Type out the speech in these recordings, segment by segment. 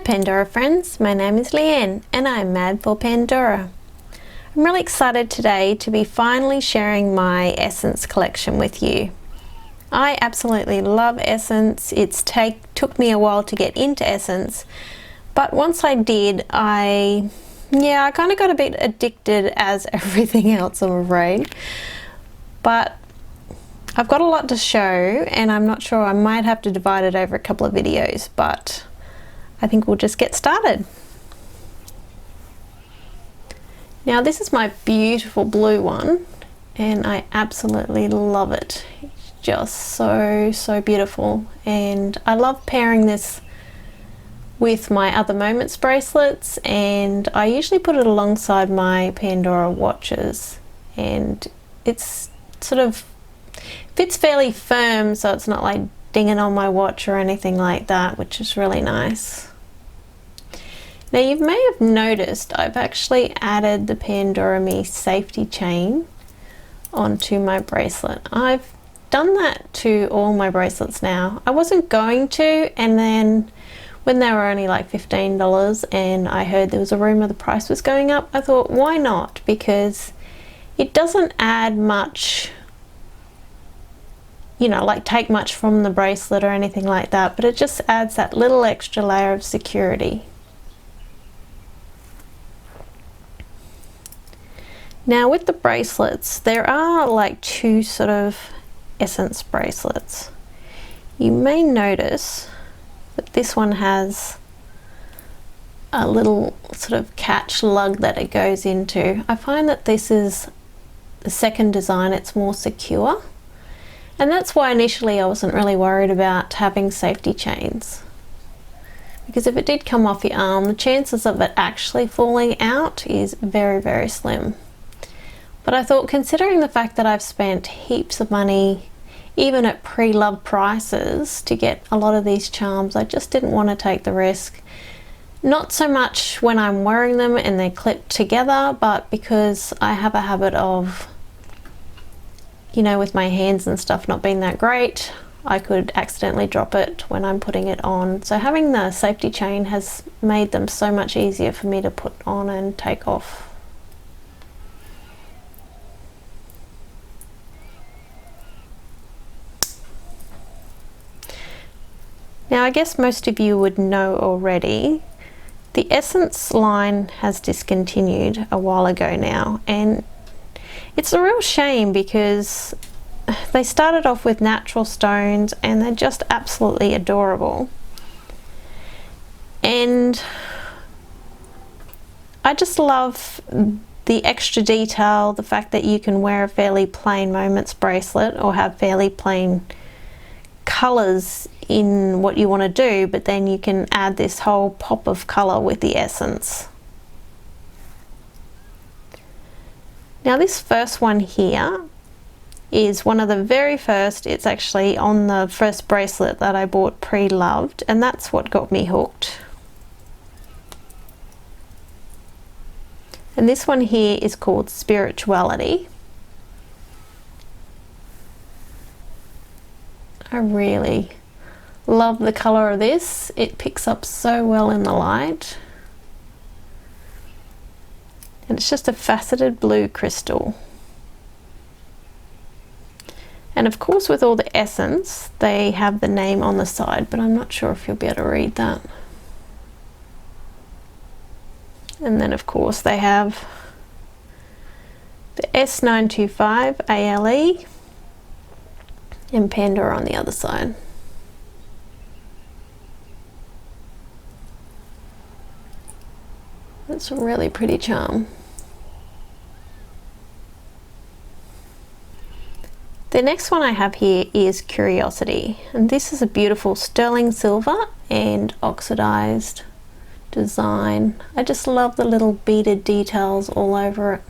Pandora friends, my name is Leanne and I'm mad for Pandora. I'm really excited today to be finally sharing my essence collection with you. I absolutely love essence. Took me a while to get into essence, but once I did, I kind of got a bit addicted as everything else, I'm afraid. But I've got a lot to show and I'm not sure, I might have to divide it over a couple of videos, but I think we'll just get started. Now this is my beautiful blue one and I absolutely love it. It's just so beautiful, and I love pairing this with my Other Moments bracelets, and I usually put it alongside my Pandora watches, and it's sort of fits fairly firm, so it's not like dinging on my watch or anything like that, which is really nice. Now you may have noticed I've actually added the Pandora Me safety chain onto my bracelet. I've done that to all my bracelets now. I wasn't going to, and then when they were only like $15 and I heard there was a rumor the price was going up, I thought, why not? Because it doesn't add much, you know, like take much from the bracelet or anything like that, but it just adds that little extra layer of security. Now with the bracelets, there are like two sort of essence bracelets. You may notice that this one has a little sort of catch lug that it goes into. I find that this is the second design, it's more secure. And that's why initially I wasn't really worried about having safety chains. Because if it did come off your arm, the chances of it actually falling out is very slim. But I thought, considering the fact that I've spent heaps of money, even at pre-loved prices, to get a lot of these charms, I just didn't want to take the risk. Not so much when I'm wearing them and they're clipped together, but because I have a habit of, you know, with my hands and stuff not being that great, I could accidentally drop it when I'm putting it on. So having the safety chain has made them so much easier for me to put on and take off. Now I guess most of you would know already, the Essence line has discontinued a while ago now, and it's a real shame because they started off with natural stones and they're just absolutely adorable. And I just love the extra detail, the fact that you can wear a fairly plain Moments bracelet or have fairly plain colors in what you want to do, but then you can add this whole pop of color with the essence. Now this first one here is one of the very first. It's actually on the first bracelet that I bought pre-loved, and that's what got me hooked. And this one here is called Spirituality. I really love the color of this. It picks up so well in the light. And it's just a faceted blue crystal. And of course with all the essence, they have the name on the side, but I'm not sure if you'll be able to read that. And then of course they have the S925 ALE and Pandora on the other side. That's a really pretty charm. The next one I have here is Curiosity, and this is a beautiful sterling silver and oxidized design. I just love the little beaded details all over it.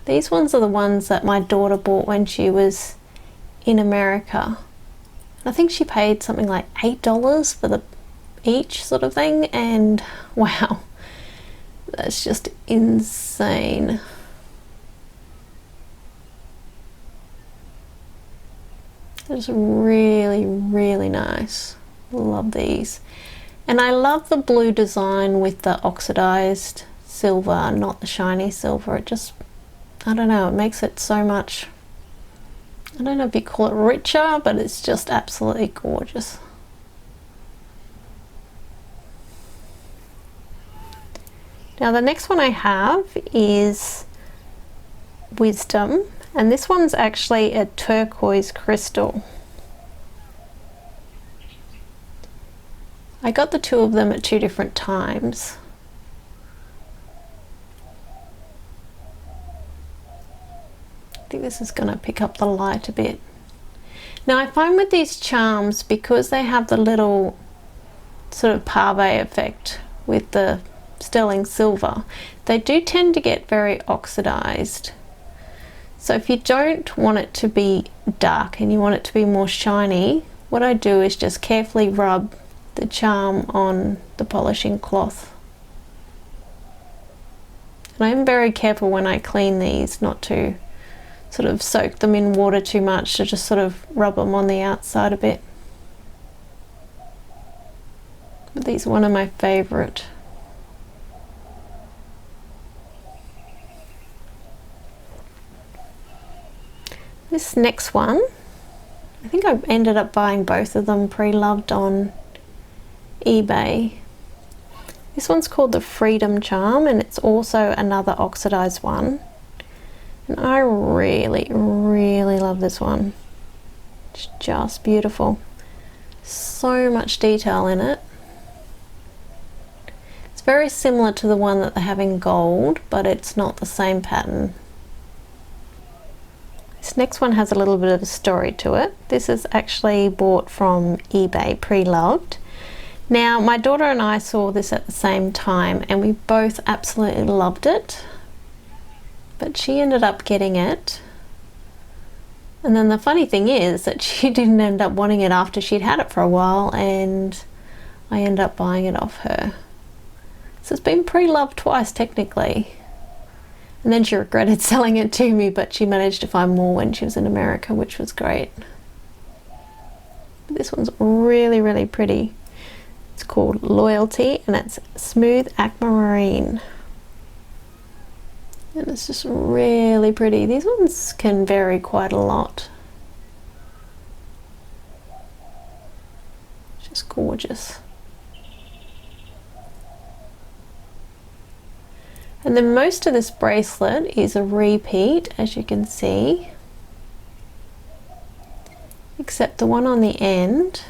These ones are the ones that my daughter bought when she was in America. I think she paid something like $8 for the each sort of thing, and wow, that's just insane. Just really, really nice. Love these. And I love the blue design with the oxidized silver, not the shiny silver. It just, I don't know, it makes it so much, I don't know if you call it richer, but it's just absolutely gorgeous. Now the next one I have is Wisdom, and this one's actually a turquoise crystal. I got the two of them at two different times. I think this is going to pick up the light a bit. Now I find with these charms, because they have the little sort of pave effect with the sterling silver, they do tend to get very oxidized. So if you don't want it to be dark and you want it to be more shiny, what I do is just carefully rub the charm on the polishing cloth. And I am very careful when I clean these not to sort of soak them in water too much, to just sort of rub them on the outside a bit. But these are one of my favorite. This next one, I think I ended up buying both of them pre-loved on eBay. This one's called the Freedom Charm, and it's also another oxidized one. And I really, really love this one. It's just beautiful. So much detail in it. It's very similar to the one that they have in gold, but it's not the same pattern. This next one has a little bit of a story to it. This is actually bought from eBay pre-loved. Now my daughter and I saw this at the same time and we both absolutely loved it, but she ended up getting it, and then the funny thing is that she didn't end up wanting it after she'd had it for a while, and I ended up buying it off her. So it's been pre-loved twice technically. And then she regretted selling it to me, but she managed to find more when she was in America, which was great. But this one's really, really pretty. It's called Loyalty, and it's smooth aquamarine. And it's just really pretty. These ones can vary quite a lot. Just gorgeous. And then most of this bracelet is a repeat, as you can see, except the one on the end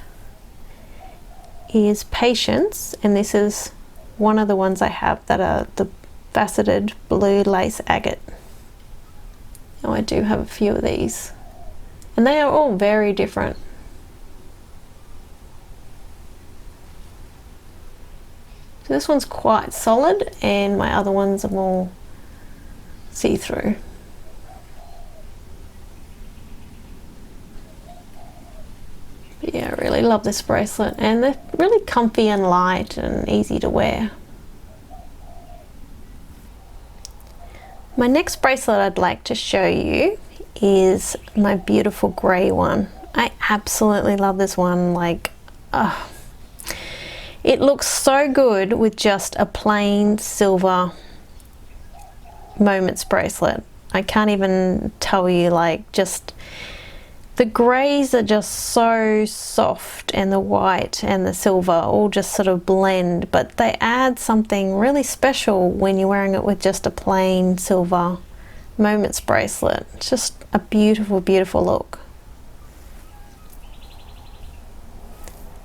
is Patience, and this is one of the ones I have that are the faceted blue lace agate. Now I do have a few of these, and they are all very different. So this one's quite solid, and my other ones are more see-through. But yeah, I really love this bracelet, and they're really comfy and light and easy to wear. My next bracelet I'd like to show you is my beautiful grey one. I absolutely love this one. Like, it looks so good with just a plain silver Moments bracelet. I can't even tell you, like, just the greys are just so soft, and the white and the silver all just sort of blend, but they add something really special when you're wearing it with just a plain silver Moments bracelet. It's just a beautiful, beautiful look.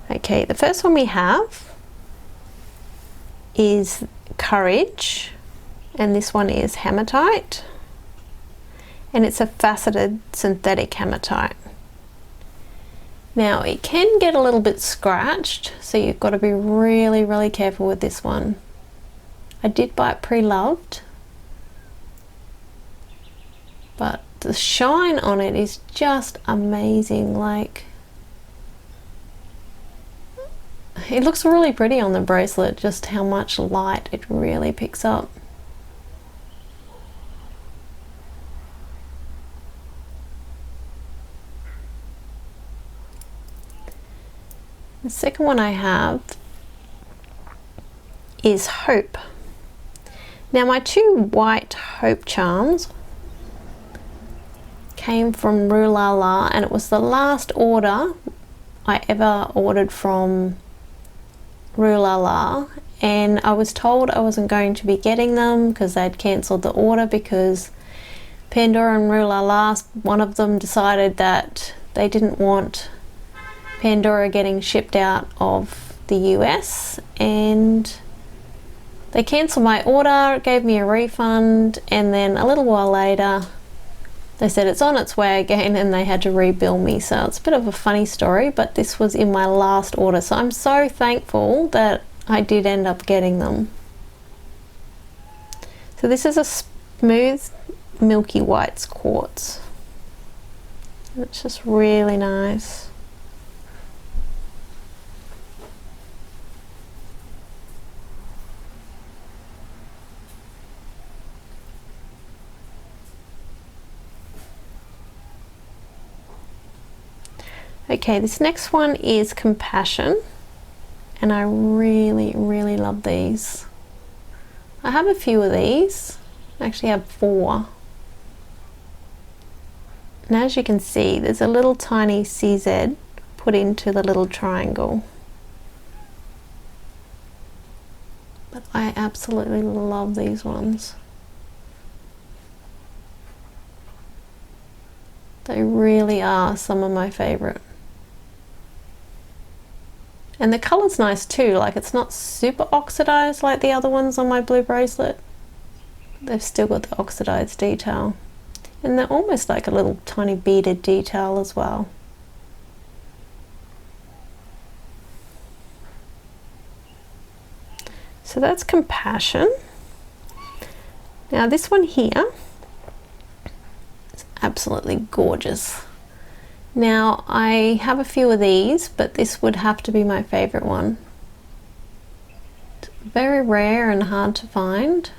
Okay, the first one we have is Courage, and this one is hematite, and it's a faceted synthetic hematite. Now it can get a little bit scratched, so you've got to be really, really careful with this one. I did buy it pre-loved, but the shine on it is just amazing. Like, it looks really pretty on the bracelet, just how much light it really picks up. The second one I have is Hope. Now my two white Hope charms came from Rue La La, and it was the last order I ever ordered from Rue La La, and I was told I wasn't going to be getting them because they'd cancelled the order because Pandora and Rue La La, one of them decided that they didn't want Pandora getting shipped out of the US, and they cancelled my order, gave me a refund, and then a little while later they said it's on its way again and they had to rebill me. So it's a bit of a funny story, but this was in my last order, so I'm so thankful that I did end up getting them. So this is a smooth milky white quartz. It's just really nice. Okay, this next one is Compassion, and I really love these. I have a few of these. I actually have 4. And as you can see, there's a little tiny CZ put into the little triangle. But I absolutely love these ones. They really are some of my favorite. And the color's nice too, like it's not super oxidized like the other ones on my blue bracelet. They've still got the oxidized detail. And they're almost like a little tiny beaded detail as well. So that's Compassion. Now this one here is absolutely gorgeous. Now I have a few of these, but this would have to be my favorite one. It's very rare and hard to find,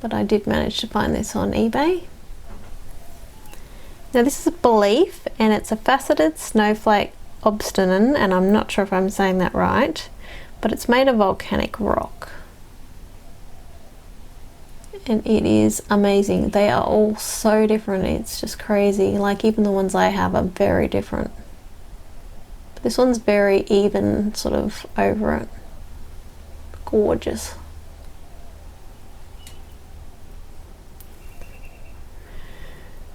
but I did manage to find this on eBay. Now this is a Belief, and it's a faceted snowflake obsidian, and I'm not sure if I'm saying that right, but it's made of volcanic rock. And it is amazing. They are all so different, it's just crazy. Like even the ones I have are very different. But this one's very even sort of over it. Gorgeous.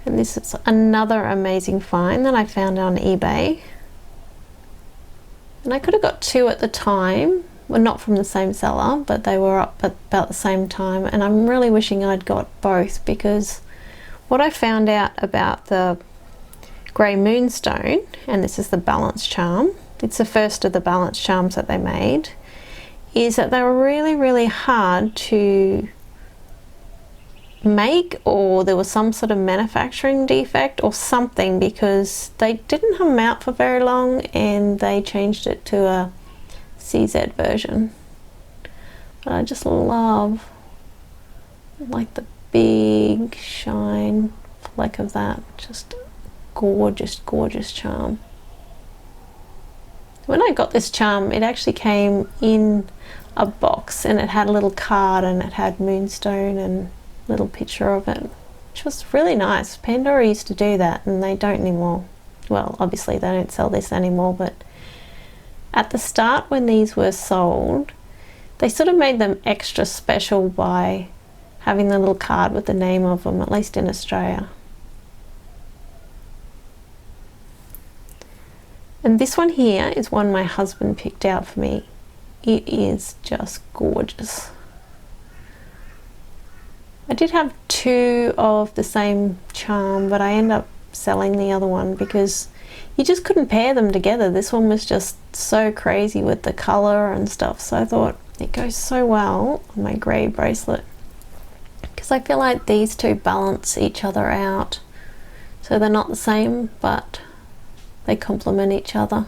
And this is another amazing find that I found on eBay. And I could have got 2 at the time. Well, not from the same seller, but they were up at about the same time, and I'm really wishing I'd got both, because what I found out about the grey moonstone, and this is the balance charm, it's the first of the balance charms that they made, is that they were really hard to make, or there was some sort of manufacturing defect or something, because they didn't have them out for very long and they changed it to a CZ version. But I just love like the big shine fleck of that. Just gorgeous charm. When I got this charm, it actually came in a box and it had a little card and it had moonstone and a little picture of it, which was really nice. Pandora used to do that and they don't anymore. Well, obviously they don't sell this anymore, but at the start when these were sold, they sort of made them extra special by having the little card with the name of them, at least in Australia. And this one here is one my husband picked out for me. It is just gorgeous. I did have 2 of the same charm, but I ended up selling the other one because you just couldn't pair them together. This one was just so crazy with the color and stuff, so I thought it goes so well on my grey bracelet, because I feel like these 2 balance each other out. So they're not the same, but they complement each other.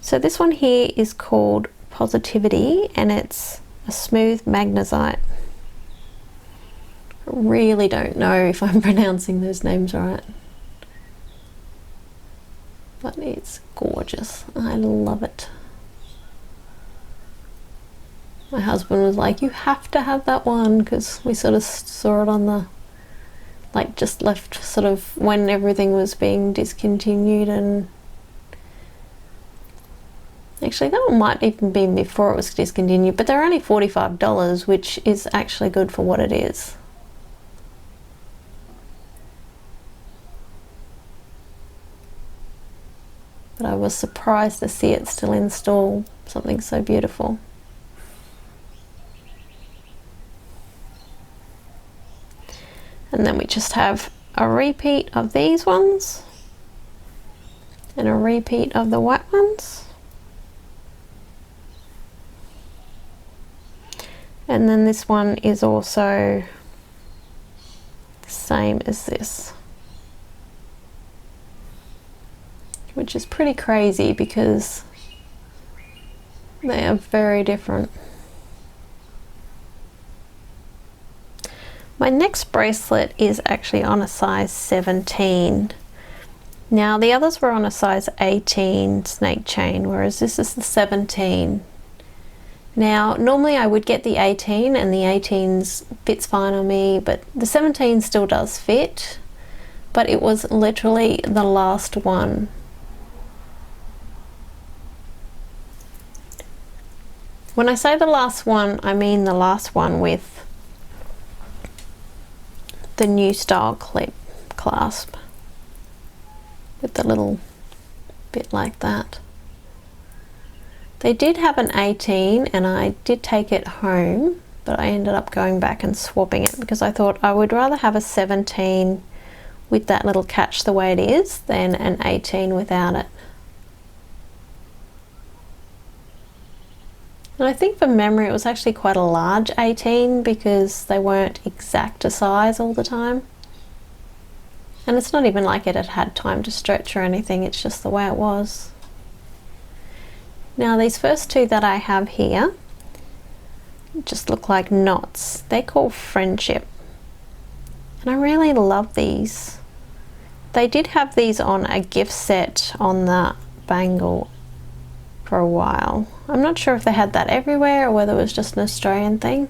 So this one here is called Positivity, and it's a smooth magnesite. I really don't know if I'm pronouncing those names right. but it's gorgeous. I love it. My husband was like, you have to have that one, because we sort of saw it on the, like, just left sort of when everything was being discontinued. And actually that one might even be before it was discontinued, but they're only $45, which is actually good for what it is. But I was surprised to see it still install something so beautiful. And then we just have a repeat of these ones and a repeat of the white ones. And then this one is also the same as this, which is pretty crazy because they are very different. My next bracelet is actually on a size 17. Now the others were on a size 18 snake chain, whereas this is the 17. Now normally I would get the 18, and the 18s fits fine on me, but the 17 still does fit, but it was literally the last one. When I say the last one, I mean the last one with the new style clip clasp with the little bit like that. They did have an 18 and I did take it home, but I ended up going back and swapping it because I thought I would rather have a 17 with that little catch the way it is than an 18 without it. And I think from memory it was actually quite a large 18 because they weren't exact a size all the time. And it's not even like it had had time to stretch or anything, it's just the way it was. Now these first two that I have here just look like knots. They're called Friendship. And I really love these. They did have these on a gift set on the bangle for a while. I'm not sure if they had that everywhere or whether it was just an Australian thing.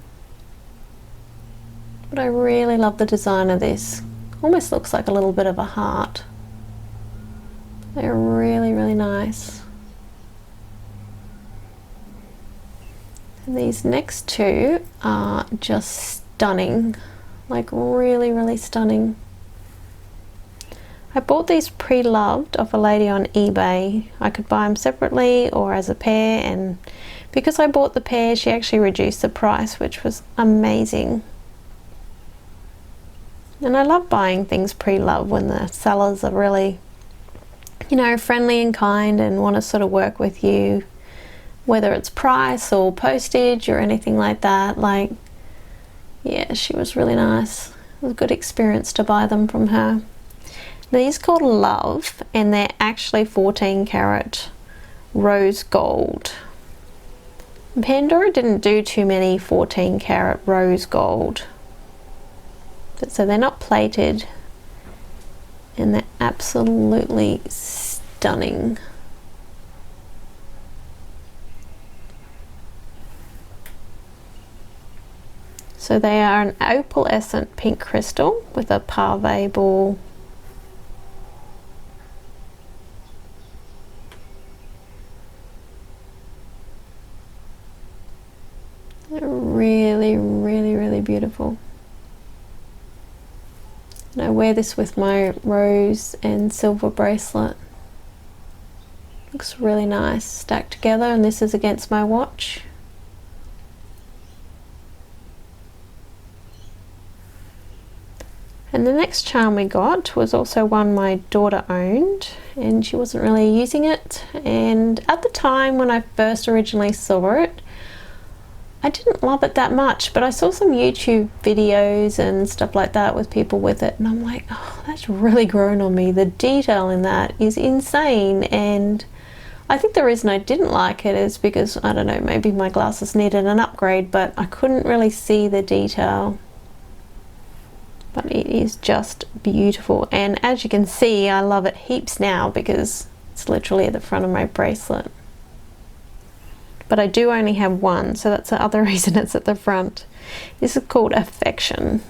But I really love the design of this. Almost looks like a little bit of a heart. They're really, really nice. And these next two are just stunning. Like really, really stunning. I bought these pre-loved off a lady on eBay. I could buy them separately or as a pair, and because I bought the pair she actually reduced the price, which was amazing. And I love buying things pre-loved when the sellers are really, you know, friendly and kind and want to sort of work with you, whether it's price or postage or anything like that. Like, yeah, she was really nice. It was a good experience to buy them from her. These are called Love, and they're actually 14 karat rose gold. Pandora didn't do too many 14 karat rose gold, but so they're not plated, and they're absolutely stunning. So they are an opalescent pink crystal with a pave ball. They're really, really, really beautiful. And I wear this with my rose and silver bracelet. Looks really nice stacked together, and this is against my watch. And the next charm we got was also one my daughter owned, and she wasn't really using it. And at the time when I first originally saw it, I didn't love it that much, but I saw some YouTube videos and stuff like that with people with it, and I'm like, oh, that's really grown on me. The detail in that is insane. And I think the reason I didn't like it is because, I don't know, maybe my glasses needed an upgrade, but I couldn't really see the detail. But it is just beautiful, and as you can see, I love it heaps now because It's literally at the front of my bracelet. But I do only have one, so that's the other reason it's at the front. This is called Affection.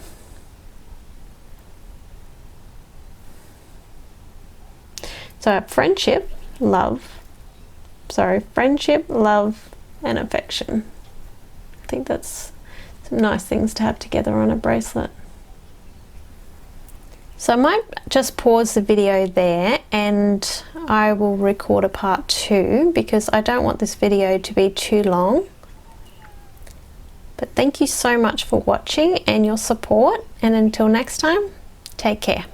So friendship, love, and affection. I think that's some nice things to have together on a bracelet. So I might just pause the video there and I will record a part 2 because I don't want this video to be too long. But thank you so much for watching and your support, and until next time, take care.